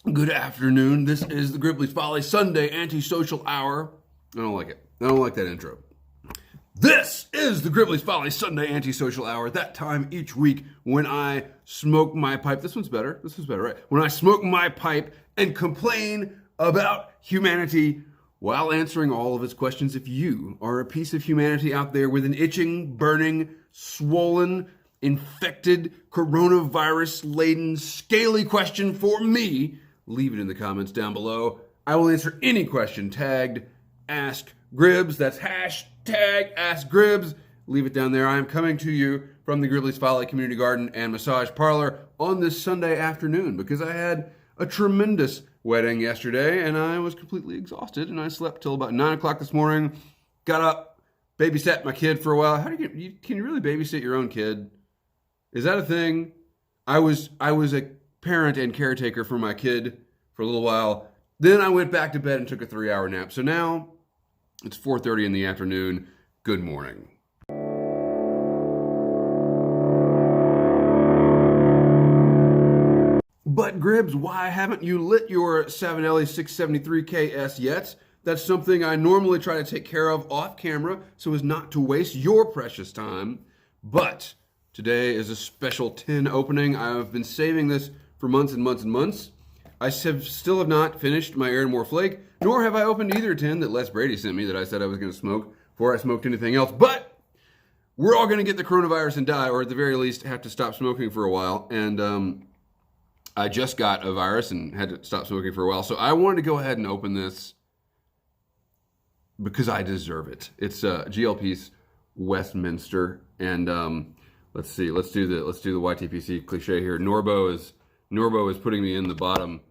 Good afternoon. This is the Gribley's Folly Sunday Antisocial Hour. I don't like it. I don't like that intro. This is the Gribley's Folly Sunday Antisocial Hour. That time each week when I smoke my pipe. This one's better. This one's better, right? When I smoke my pipe and complain about humanity while answering all of its questions. If you are a piece of humanity out there with an itching, burning, swollen, infected, coronavirus-laden, scaly question for me, leave it in the comments down below. I will answer any question tagged Ask Gribs. That's hashtag Ask Gribs. Leave it down there. I am coming to you from the Gribley's Folly Community Garden and Massage Parlor on this Sunday afternoon because I had a tremendous wedding yesterday and I was completely exhausted and I slept till about 9 o'clock this morning. Got up, babysat my kid for a while. Can you really babysit your own kid? Is that a thing? I was a parent and caretaker for my kid for a little while. Then I went back to bed and took a 3-hour nap. So now it's 4:30 in the afternoon. Good morning. But Gribs, why haven't you lit your 7LE 673KS yet? That's something I normally try to take care of off camera so as not to waste your precious time. But today is a special tin opening. I've been saving this for months and months and months. I still have not finished my Aaron Flake, nor have I opened either tin that Les Brady sent me that I said I was going to smoke before I smoked anything else. But we're all going to get the coronavirus and die, or at the very least have to stop smoking for a while. And I just got a virus and had to stop smoking for a while. So I wanted to go ahead and open this because I deserve it. It's GLP's Westminster. And let's see, let's do the YTPC cliche here. Norbo is putting me in the bottom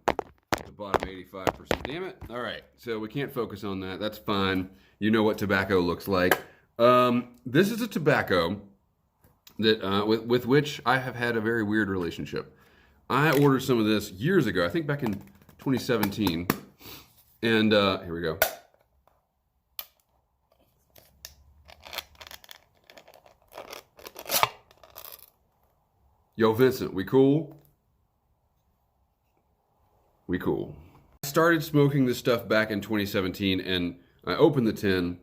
85%. Damn it. All right. So we can't focus on that. That's fine. You know what tobacco looks like. This is a tobacco that with which I have had a very weird relationship. I ordered some of this years ago, I think back in 2017. And here we go. Yo, Vincent, we cool? We cool. I started smoking this stuff back in 2017 and I opened the tin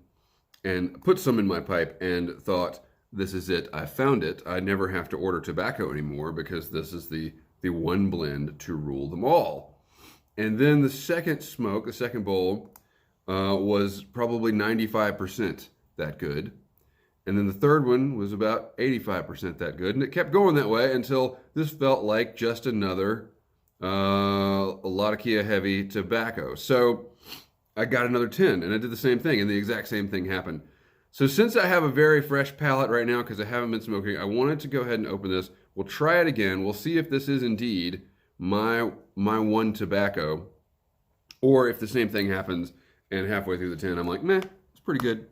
and put some in my pipe and thought, this is it. I found it. I never have to order tobacco anymore because this is the one blend to rule them all. And then the second smoke, the second bowl, was probably 95% that good. And then the third one was about 85% that good. And it kept going that way until this felt like just another Latakia heavy tobacco. So I got another tin and I did the same thing and the exact same thing happened. So since I have a very fresh palate right now because I haven't been smoking, I wanted to go ahead and open this. We'll try it again. We'll see if this is indeed my one tobacco or if the same thing happens and halfway through the tin I'm like, meh, it's pretty good.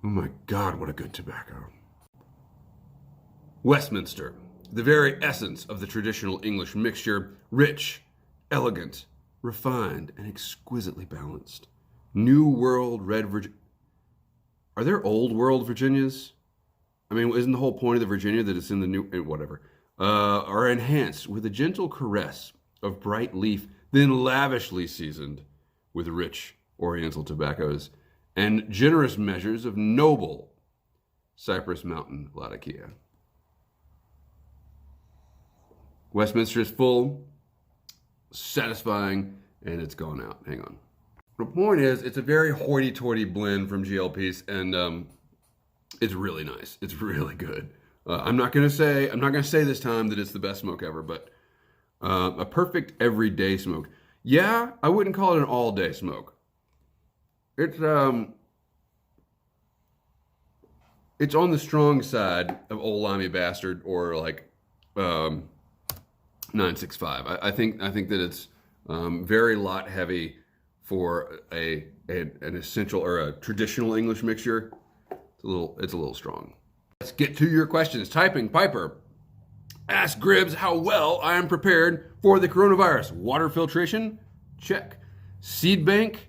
Oh my God, what a good tobacco. Westminster, the very essence of the traditional English mixture, rich, elegant, refined, and exquisitely balanced. New World Red Virginia. Are there Old World Virginias? I mean, isn't the whole point of the Virginia that it's in the new, whatever, are enhanced with a gentle caress of bright leaf, then lavishly seasoned with rich Oriental tobaccos and generous measures of noble Cypress Mountain Latakia. Westminster is full, satisfying, and it's gone out. Hang on. The point is, it's a very hoity-toity blend from GLP's, and it's really nice. It's really good. I'm not gonna say this time that it's the best smoke ever, but a perfect everyday smoke. Yeah, I wouldn't call it an all-day smoke. It's on the strong side of Old Limey Bastard or like 965. I think that it's very lot heavy for an essential or a traditional English mixture. It's a little strong. Let's get to your questions. Typing Piper. Ask Gribs how well I am prepared for the coronavirus. Water filtration? Check. Seed bank?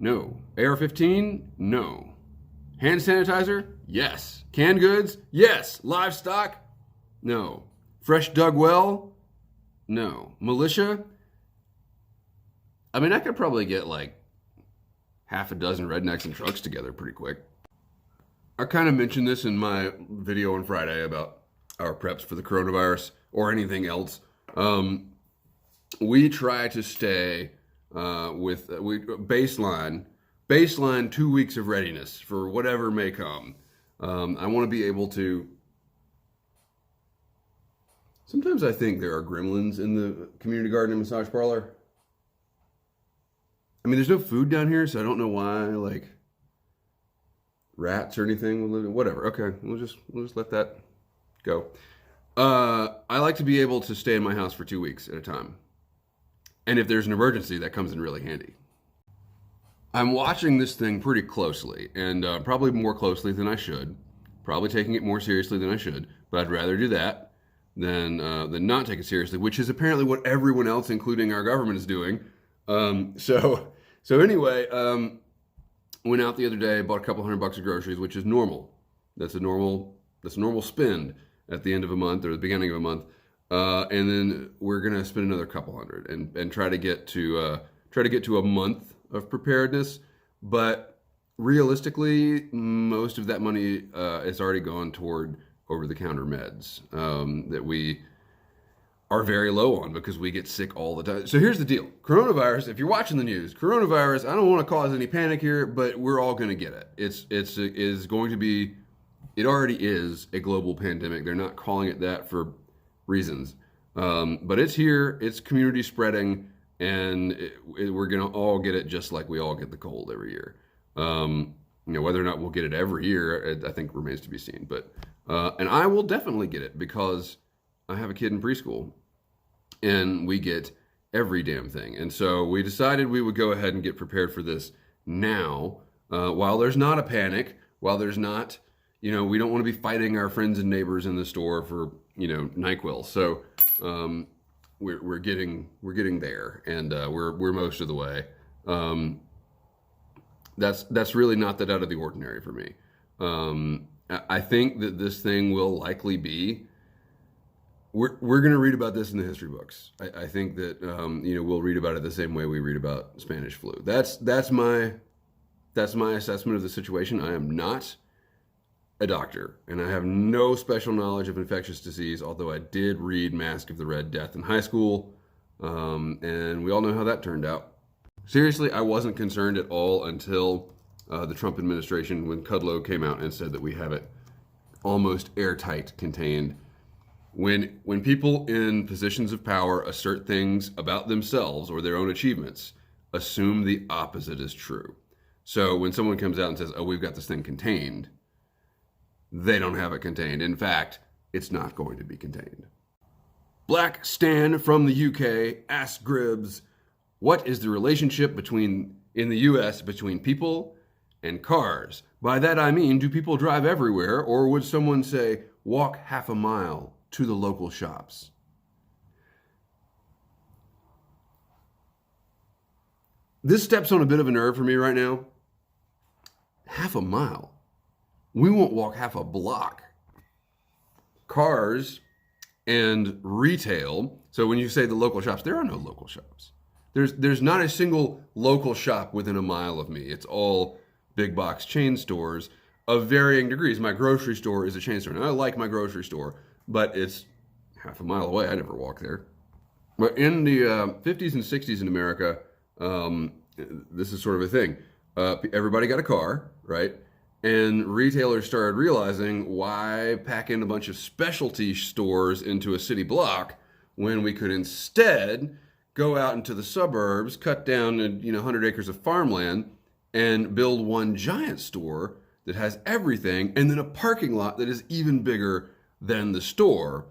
No. AR-15? No. Hand sanitizer? Yes. Canned goods? Yes. Livestock? No. Fresh dug well? No. Militia? I mean, I could probably get like half a dozen rednecks and trucks together pretty quick. I kind of mentioned this in my video on Friday about our preps for the coronavirus or anything else. We try to stay with baseline 2 weeks of readiness for whatever may come. I want to be able to. Sometimes I think there are gremlins in the community garden and massage parlor. I mean, there's no food down here, so I don't know why, like, rats or anything. Whatever. Okay, we'll just let that go. I like to be able to stay in my house for 2 weeks at a time. And if there's an emergency, that comes in really handy. I'm watching this thing pretty closely, and probably more closely than I should. Probably taking it more seriously than I should, but I'd rather do that than not take it seriously, which is apparently what everyone else, including our government, is doing. So anyway, went out the other day, bought a couple $100 of groceries, which is normal. That's a normal spend at the end of a month or the beginning of a month. And then we're gonna spend another couple hundred and try to get to a month of preparedness. But realistically, most of that money is already gone toward over-the-counter meds that we are very low on because we get sick all the time. So here's the deal. Coronavirus, if you're watching the news, coronavirus, I don't want to cause any panic here, but we're all going to get it. It's going to be, it already is a global pandemic. They're not calling it that for reasons. But it's here, it's community spreading, and we're going to all get it just like we all get the cold every year. Whether or not we'll get it every year, I think remains to be seen. But and I will definitely get it because I have a kid in preschool and we get every damn thing. And so we decided we would go ahead and get prepared for this now, while there's not a panic, while there's not, we don't want to be fighting our friends and neighbors in the store for, NyQuil. So we're getting there, and we're most of the way. That's really not that out of the ordinary for me. I think that this thing will likely be. We're going to read about this in the history books. I think that we'll read about it the same way we read about Spanish flu. That's my assessment of the situation. I am not a doctor, and I have no special knowledge of infectious disease. Although I did read Mask of the Red Death in high school, and we all know how that turned out. Seriously, I wasn't concerned at all until the Trump administration, when Kudlow came out and said that we have it almost airtight contained. When people in positions of power assert things about themselves or their own achievements, assume the opposite is true. So when someone comes out and says, oh, we've got this thing contained, they don't have it contained. In fact, it's not going to be contained. Black Stan from the UK asks Gribbs, what is the relationship in the US between people and cars? By that I mean, do people drive everywhere, or would someone say, walk half a mile to the local shops? This steps on a bit of a nerve for me right now. Half a mile. We won't walk half a block. Cars and retail. So when you say the local shops, there are no local shops. There's not a single local shop within a mile of me. It's all big box chain stores of varying degrees. My grocery store is a chain store. And I like my grocery store, but it's half a mile away. I never walk there. But in the 50s and 60s in America, this is sort of a thing. Everybody got a car, right? And retailers started realizing, why pack in a bunch of specialty stores into a city block when we could instead go out into the suburbs, cut down 100 acres of farmland, and build one giant store that has everything, and then a parking lot that is even bigger than the store.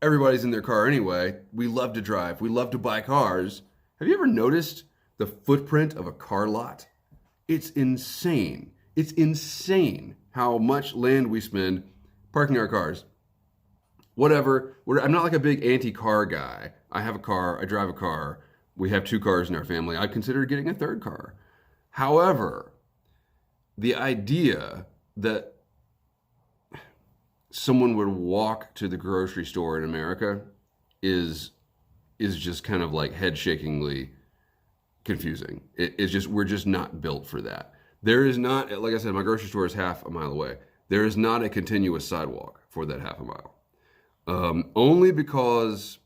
Everybody's in their car anyway. We love to drive. We love to buy cars. Have you ever noticed the footprint of a car lot? It's insane. It's insane how much land we spend parking our cars. Whatever. I'm not like a big anti-car guy. I have a car. I drive a car. We have 2 cars in our family. I'd consider getting a 3rd car. However, the idea that someone would walk to the grocery store in America is just kind of like head-shakingly confusing. It's just, we're just not built for that. There is not, like I said, my grocery store is half a mile away. There is not a continuous sidewalk for that half a mile. Only because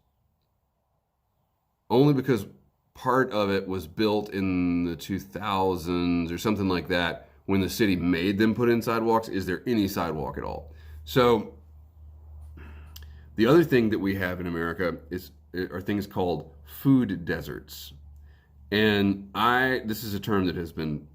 part of it was built in the 2000s or something like that, when the city made them put in sidewalks. Is there any sidewalk at all? So the other thing that we have in America are things called food deserts. And this is a term that has been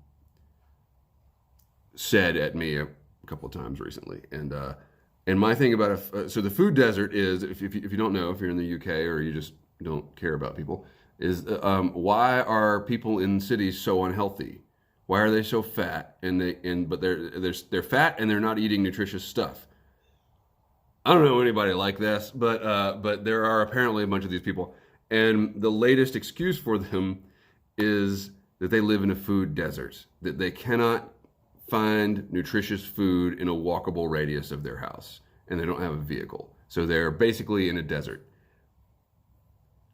said at me a couple of times recently. And my thing about so the food desert is, if you don't know, if you're in the UK or you just don't care about people, is why are people in cities so unhealthy? Why are they so fat? But they're fat and they're not eating nutritious stuff. I don't know anybody like this, but there are apparently a bunch of these people, and the latest excuse for them is that they live in a food desert, that they cannot find nutritious food in a walkable radius of their house, and they don't have a vehicle, so they're basically in a desert.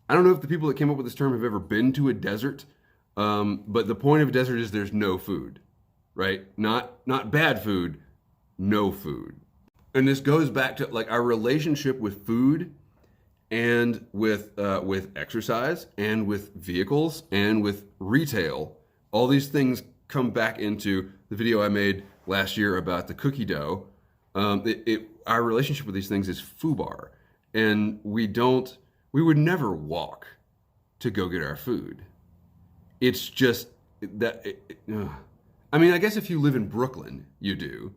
I don't know if the people that came up with this term have ever been to a desert, but the point of a desert is there's no food, right? Not bad food, no food. And this goes back to like our relationship with food and with exercise and with vehicles and with retail. All these things come back into the video I made last year about the cookie dough. Our relationship with these things is FUBAR, and we would never walk to go get our food. It's just that, I mean, I guess if you live in Brooklyn, you do.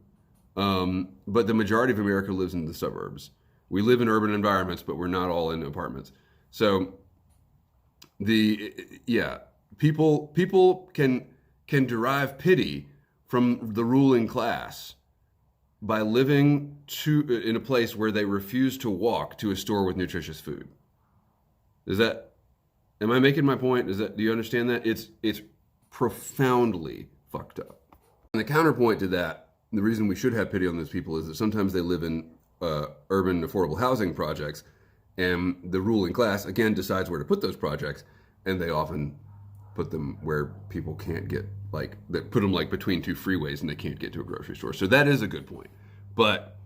But the majority of America lives in the suburbs. We live in urban environments, but we're not all in apartments. So people can derive pity from the ruling class by living in a place where they refuse to walk to a store with nutritious food. Am I making my point? Do you understand that? It's profoundly fucked up. And the counterpoint to that, the reason we should have pity on those people is that sometimes they live in urban affordable housing projects, and the ruling class, again, decides where to put those projects, and they often put them where people can't get, they put them between two freeways and they can't get to a grocery store. So that is a good point. But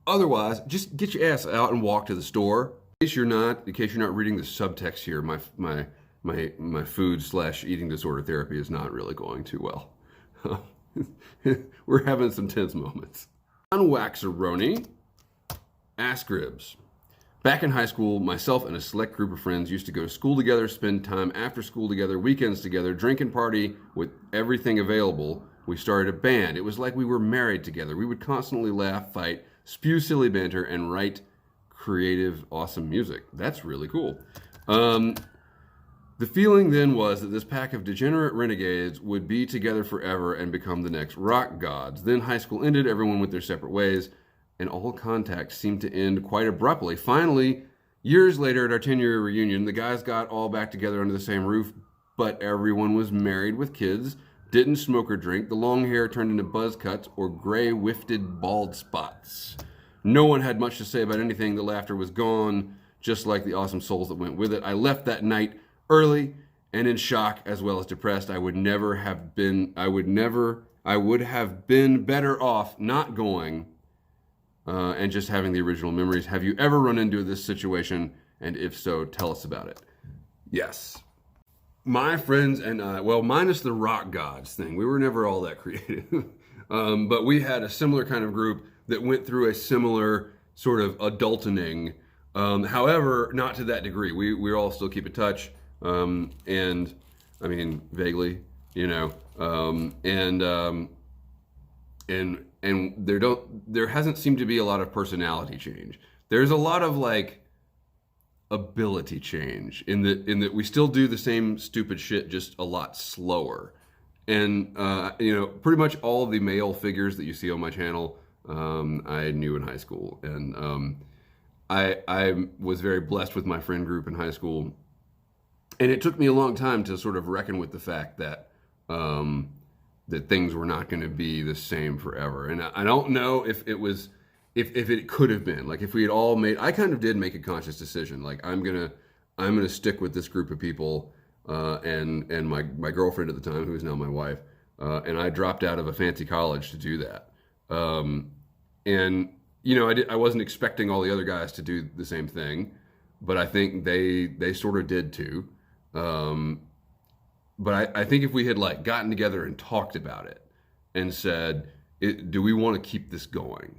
otherwise, just get your ass out and walk to the store. In case you're not reading the subtext here, my food/eating disorder therapy is not really going too well. We're having some tense moments. On Waxeroni, Ask Ribs. Back in high school, myself and a select group of friends used to go to school together, spend time after school together, weekends together, drink and party with everything available. We started a band. It was like we were married together. We would constantly laugh, fight, spew silly banter, and write creative, awesome music. That's really cool. The feeling then was that this pack of degenerate renegades would be together forever and become the next rock gods. Then high school ended, everyone went their separate ways, and all contact seemed to end quite abruptly. Finally, years later at our 10-year reunion, the guys got all back together under the same roof, but everyone was married with kids, didn't smoke or drink. The long hair turned into buzz cuts or gray wifted bald spots. No one had much to say about anything. The laughter was gone, just like the awesome souls that went with it. I left that night early and in shock as well as depressed. I would have been better off not going and just having the original memories. Have you ever run into this situation? And if so, tell us about it. Yes. My friends and I, well, minus the rock gods thing, we were never all that creative. But we had a similar kind of group that went through a similar sort of adultening. However, not to that degree. We all still keep in touch. And I mean, vaguely, and there hasn't seemed to be a lot of personality change. There's a lot of ability change in that we still do the same stupid shit, just a lot slower. And, pretty much all of the male figures that you see on my channel, I knew in high school. And, I was very blessed with my friend group in high school. And it took me a long time to sort of reckon with the fact that that things were not going to be the same forever. And I don't know if it was, if it could have been, like if we had all made, I kind of did make a conscious decision. Like I'm going to stick with this group of people, and my girlfriend at the time, who is now my wife. And I dropped out of a fancy college to do that. And you know, I wasn't expecting all the other guys to do the same thing, but I think they sort of did too. But I think if we had like gotten together and talked about it and said, do we want to keep this going?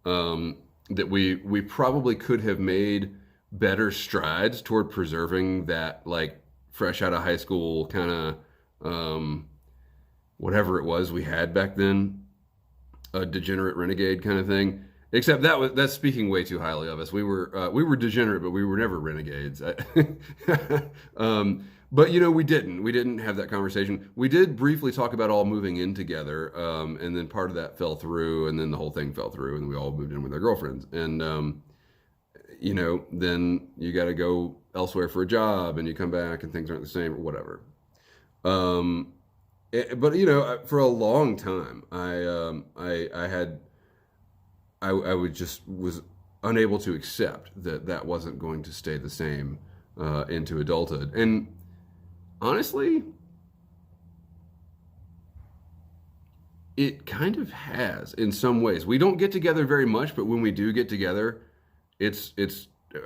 That we probably could have made better strides toward preserving that like fresh out of high school kind of, whatever it was we had back then, a degenerate renegade kind of thing. Except that's speaking way too highly of us. We were degenerate, but we were never renegades. But you know, we didn't have that conversation. We did briefly talk about all moving in together, and then part of that fell through, and then the whole thing fell through, and we all moved in with our girlfriends. And you know, then you got to go elsewhere for a job, and you come back, and things aren't the same or whatever. But you know, for a long time, I was unable to accept that wasn't going to stay the same into adulthood. And honestly, it kind of has in some ways. We don't get together very much, but when we do get together,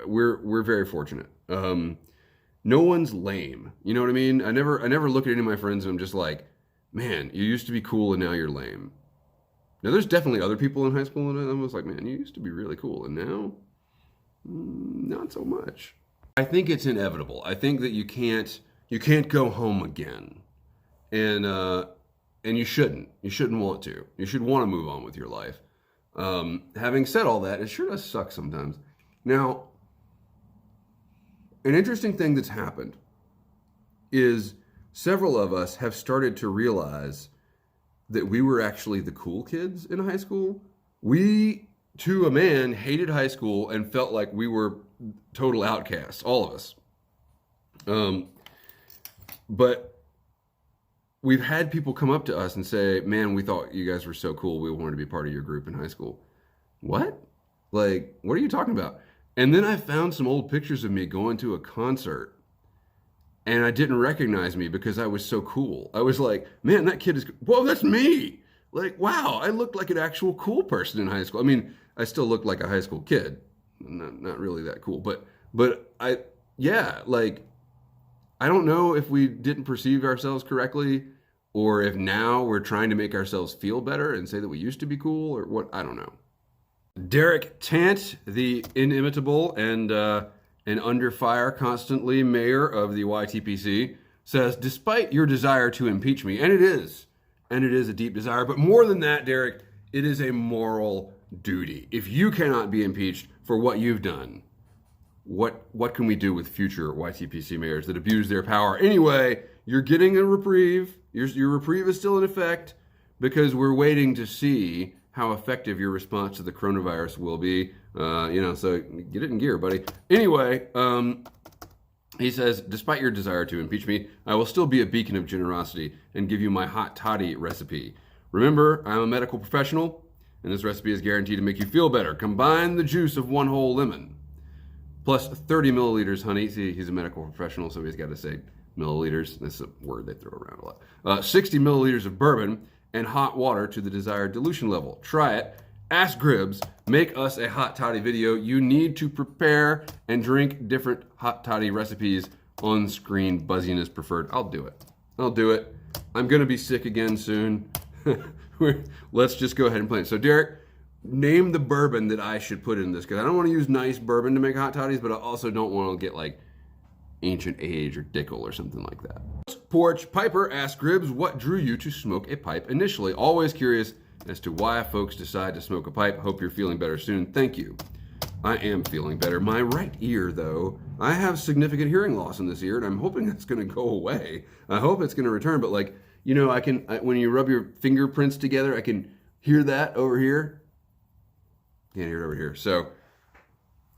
we're very fortunate. No one's lame. You know what I mean? I never look at any of my friends and I'm just like, man, you used to be cool and now you're lame. Now, there's definitely other people in high school, and I was like, man, you used to be really cool, and now, not so much. I think it's inevitable. I think that you can't go home again, and you shouldn't. You shouldn't want to. You should want to move on with your life. Having said all that, it sure does suck sometimes. Now, an interesting thing that's happened is several of us have started to realize that we were actually the cool kids in high school. We, to a man, hated high school and felt like we were total outcasts, all of us. But we've had people come up to us and say, man, we thought you guys were so cool. We wanted to be part of your group in high school. What? Like, what are you talking about? And then I found some old pictures of me going to a concert, and I didn't recognize me because I was so cool. I was like, man, that kid is, whoa, that's me. Like, wow, I looked like an actual cool person in high school. I mean, I still looked like a high school kid. Not really that cool, but yeah, like, I don't know if we didn't perceive ourselves correctly, or if now we're trying to make ourselves feel better and say that we used to be cool, or what, I don't know. Derek Tant, the inimitable and under fire constantly mayor of the YTPC, says, despite your desire to impeach me, and it is a deep desire, but more than that, Derek, it is a moral duty. If you cannot be impeached for what you've done, what can we do with future YTPC mayors that abuse their power? Anyway, you're getting a reprieve. Your reprieve is still in effect because we're waiting to see how effective your response to the coronavirus will be. So get it in gear, buddy. Anyway, he says, despite your desire to impeach me, I will still be a beacon of generosity and give you my hot toddy recipe. Remember, I'm a medical professional, and this recipe is guaranteed to make you feel better. Combine the juice of one whole lemon, plus 30 milliliters honey. See, he's a medical professional, so he's got to say milliliters. That's a word they throw around a lot. 60 milliliters of bourbon and hot water to the desired dilution level. Try it. Ask Gribbs, make us a hot toddy video. You need to prepare and drink different hot toddy recipes on screen. Buzziness preferred. I'll do it. I'm going to be sick again soon. Let's just go ahead and plan. So Derek, name the bourbon that I should put in this, because I don't want to use nice bourbon to make hot toddies, but I also don't want to get like Ancient Age or Dickel or something like that. Porch Piper asks Gribbs, what drew you to smoke a pipe initially? Always curious as to why folks decide to smoke a pipe. Hope you're feeling better soon. Thank you. I am feeling better. My right ear, though, I have significant hearing loss in this ear, and I'm hoping that's going to go away. I hope it's going to return, but like, you know, when you rub your fingerprints together, I can hear that over here. Can't hear it over here. So,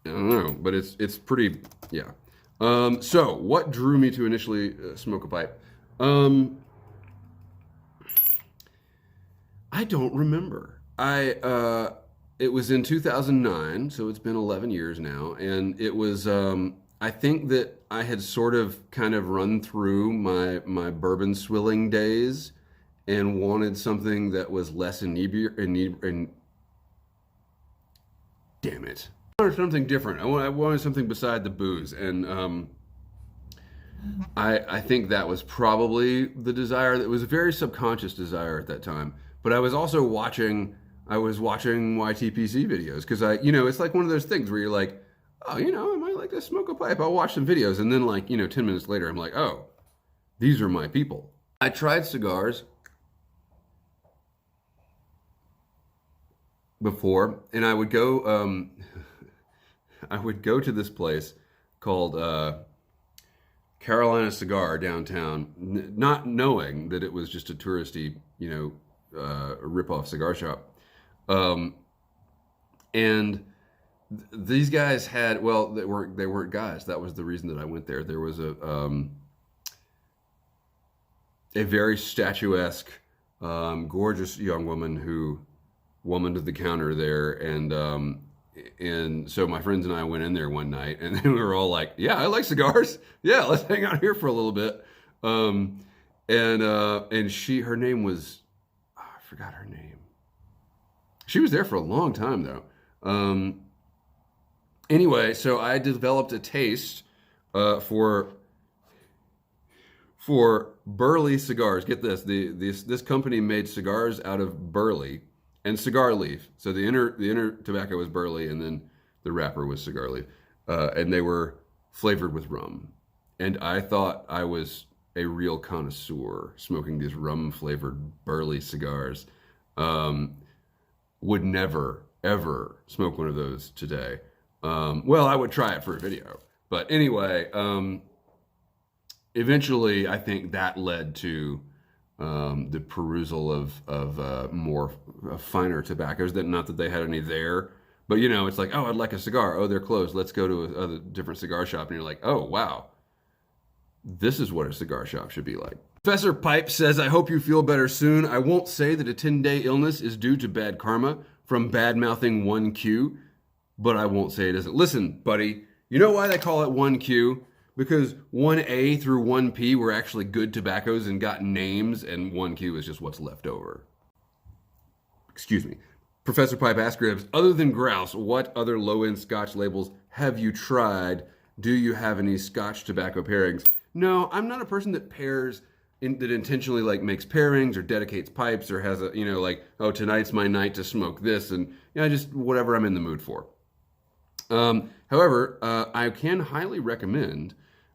I don't know, but it's pretty, yeah. So, what drew me to initially smoke a pipe? I don't remember. It was in 2009, so it's been 11 years now, and it was. I think that I had sort of kind of run through my bourbon swilling days, and wanted something that was less inebriating. Damn it! I wanted something different. I wanted something beside the booze, and I think that was probably the desire. That was a very subconscious desire at that time. But I was also watching. I was watching YTPC videos because it's like one of those things where you're like, oh, I might like to smoke a pipe. I'll watch some videos, and then 10 minutes later, I'm like, oh, these are my people. I tried cigars before, and I would go. I would go to this place called Carolina Cigar downtown, not knowing that it was just a touristy, rip-off cigar shop. And these guys had, they weren't guys. That was the reason that I went there. There was a very statuesque, gorgeous young woman who womaned the counter there, and so my friends and I went in there one night, and then we were all like, "Yeah, I like cigars. Yeah, let's hang out here for a little bit." And her name was, I forgot her name. She was there for a long time though. Anyway, so I developed a taste for burley cigars. Get this: this company made cigars out of burley and cigar leaf. So the inner tobacco was burley, and then the wrapper was cigar leaf, and they were flavored with rum. And I thought I was a real connoisseur smoking these rum flavored burley cigars. Would never ever smoke one of those today. I would try it for a video, but anyway, eventually I think that led to the perusal of more finer tobaccos. That not that they had any there, but it's like, oh, I'd like a cigar. Oh, they're closed. Let's go to a different cigar shop. And you're like, oh wow, this is what a cigar shop should be like. Professor Pipe says, I hope you feel better soon. I won't say that a 10-day illness is due to bad karma from bad-mouthing 1Q, but I won't say it isn't. Listen, buddy, you know why they call it 1Q? Because 1A through 1P were actually good tobaccos and got names, and 1Q is just what's left over. Excuse me. Professor Pipe asks Gribbs, other than Grouse, what other low-end Scotch labels have you tried? Do you have any Scotch tobacco pairings? No, I'm not a person that that intentionally makes pairings or dedicates pipes or has oh, tonight's my night to smoke this, and just whatever I'm in the mood for. However, I can highly recommend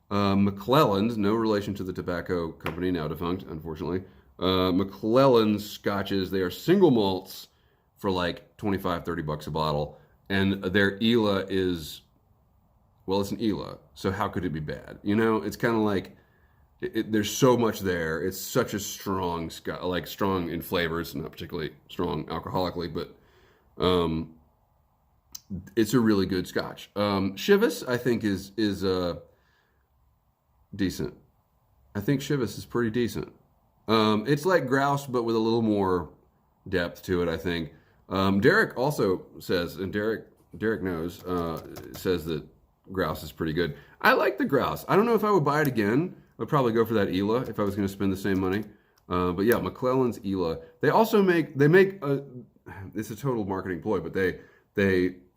McClelland's, no relation to the tobacco company, now defunct, unfortunately. McClelland's scotches, they are single malts for like $25-30 a bottle, and their ELA is, it's an ELA, so how could it be bad? It's kind of like, there's so much there. It's such a strong, strong in flavors, not particularly strong alcoholically, but it's a really good Scotch. Chivas, I think, is decent. I think Chivas is pretty decent. It's like Grouse, but with a little more depth to it, I think. Derek also says, and Derek knows, says that Grouse is pretty good. I like the Grouse. I don't know if I would buy it again. I'd probably go for that ELA if I was going to spend the same money. But yeah, McClelland's ELA. They also make it's a total marketing ploy, but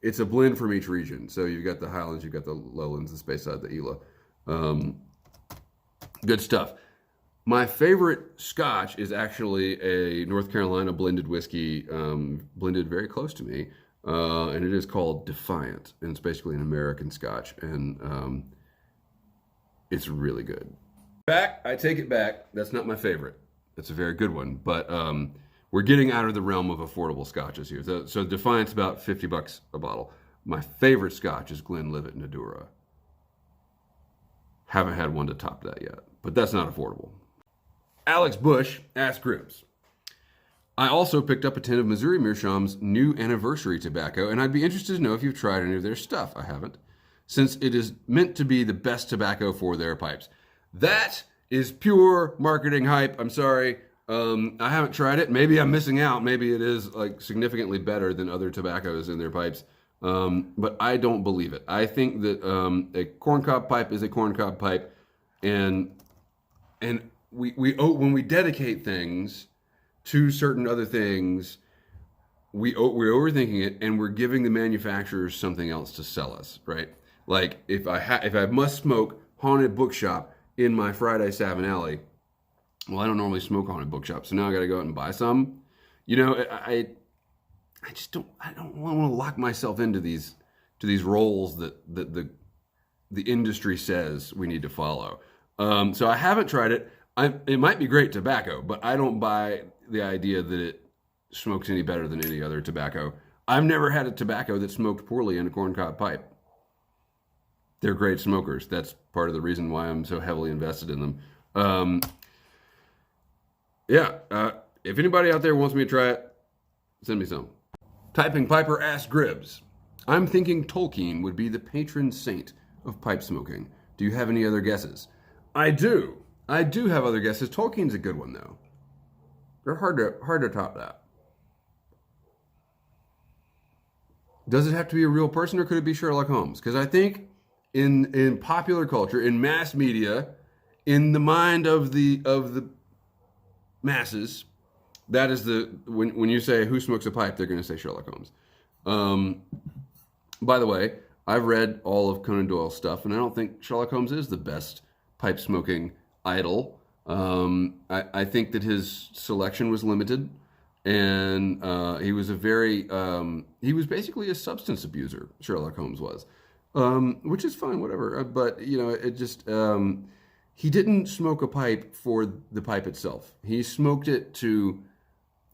it's a blend from each region. So you've got the Highlands, you've got the Lowlands, the Speyside, the ELA. Good stuff. My favorite Scotch is actually a North Carolina blended whiskey, blended very close to me, and it is called Defiant, and it's basically an American Scotch, and it's really good. I take it back. That's not my favorite. That's a very good one, but we're getting out of the realm of affordable Scotches here. So Defiant's about $50 a bottle. My favorite Scotch is Glenlivet Nadura. Haven't had one to top that yet, but that's not affordable. Alex Bush asked Gribbs, I also picked up a tin of Missouri Meerschaum's new anniversary tobacco, and I'd be interested to know if you've tried any of their stuff. I haven't, since it is meant to be the best tobacco for their pipes. That is pure marketing hype. I'm sorry. I haven't tried it. Maybe I'm missing out. Maybe it is like significantly better than other tobaccos in their pipes. But I don't believe it. I think that a corncob pipe is a corncob pipe, and when we dedicate things to certain other things, we're overthinking it, and we're giving the manufacturers something else to sell us, right? Like if I must smoke haunted bookshop in my Friday Savin Alley, well, I don't normally smoke haunted bookshop, so now I got to go out and buy some. You know, I just don't want to lock myself into these roles that the industry says we need to follow. So I haven't tried it. It might be great tobacco, but I don't buy the idea that it smokes any better than any other tobacco. I've never had a tobacco that smoked poorly in a corncob pipe. They're great smokers. That's part of the reason why I'm so heavily invested in them. If anybody out there wants me to try it, send me some. Typing Piper asks Gribbs, I'm thinking Tolkien would be the patron saint of pipe smoking. Do you have any other guesses? I do. I do have other guesses. Tolkien's a good one, though. They're hard to top that. Does it have to be a real person, or could it be Sherlock Holmes? Because I think in popular culture, in mass media, in the mind of the masses, that is when you say who smokes a pipe, they're going to say Sherlock Holmes. By the way, I've read all of Conan Doyle's stuff, and I don't think Sherlock Holmes is the best pipe smoking idol. I think that his selection was limited, and he was he was basically a substance abuser. Sherlock Holmes was, which is fine, whatever. But you know, it just he didn't smoke a pipe for the pipe itself. He smoked it to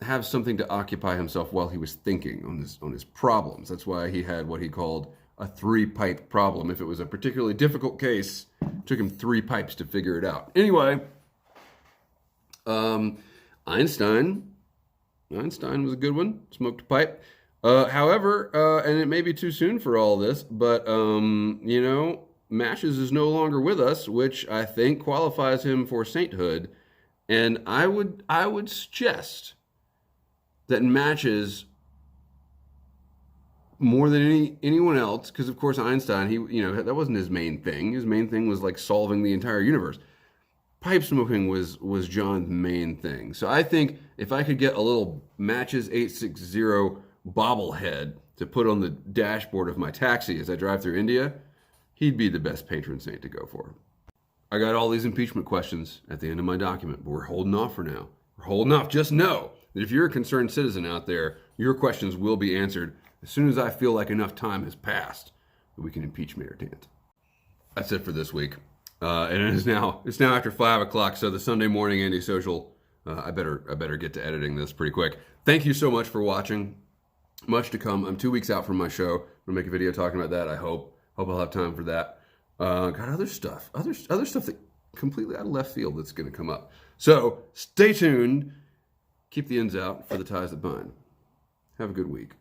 have something to occupy himself while he was thinking on his problems. That's why he had what he called a 3-pipe problem. If it was a particularly difficult case, it took him 3 pipes to figure it out. Anyway, Einstein was a good one. Smoked a pipe. However, and it may be too soon for all this, but you know, Matches is no longer with us, which I think qualifies him for sainthood. And I would suggest that Matches, more than anyone else, because of course Einstein, that wasn't his main thing. His main thing was like solving the entire universe. Pipe smoking was John's main thing. So I think if I could get a little Matches 860 bobblehead to put on the dashboard of my taxi as I drive through India, he'd be the best patron saint to go for. I got all these impeachment questions at the end of my document, but we're holding off for now. We're holding off. Just know that if you're a concerned citizen out there, your questions will be answered as soon as I feel like enough time has passed that we can impeach Mayor Tant. That's it for this week. And it's now after 5 o'clock, so the Sunday morning antisocial, I better get to editing this pretty quick. Thank you so much for watching. Much to come. I'm 2 weeks out from my show. I'm gonna make a video talking about that. I hope I'll have time for that. Got other stuff that completely out of left field that's gonna come up. So stay tuned. Keep the ends out for the ties that bind. Have a good week.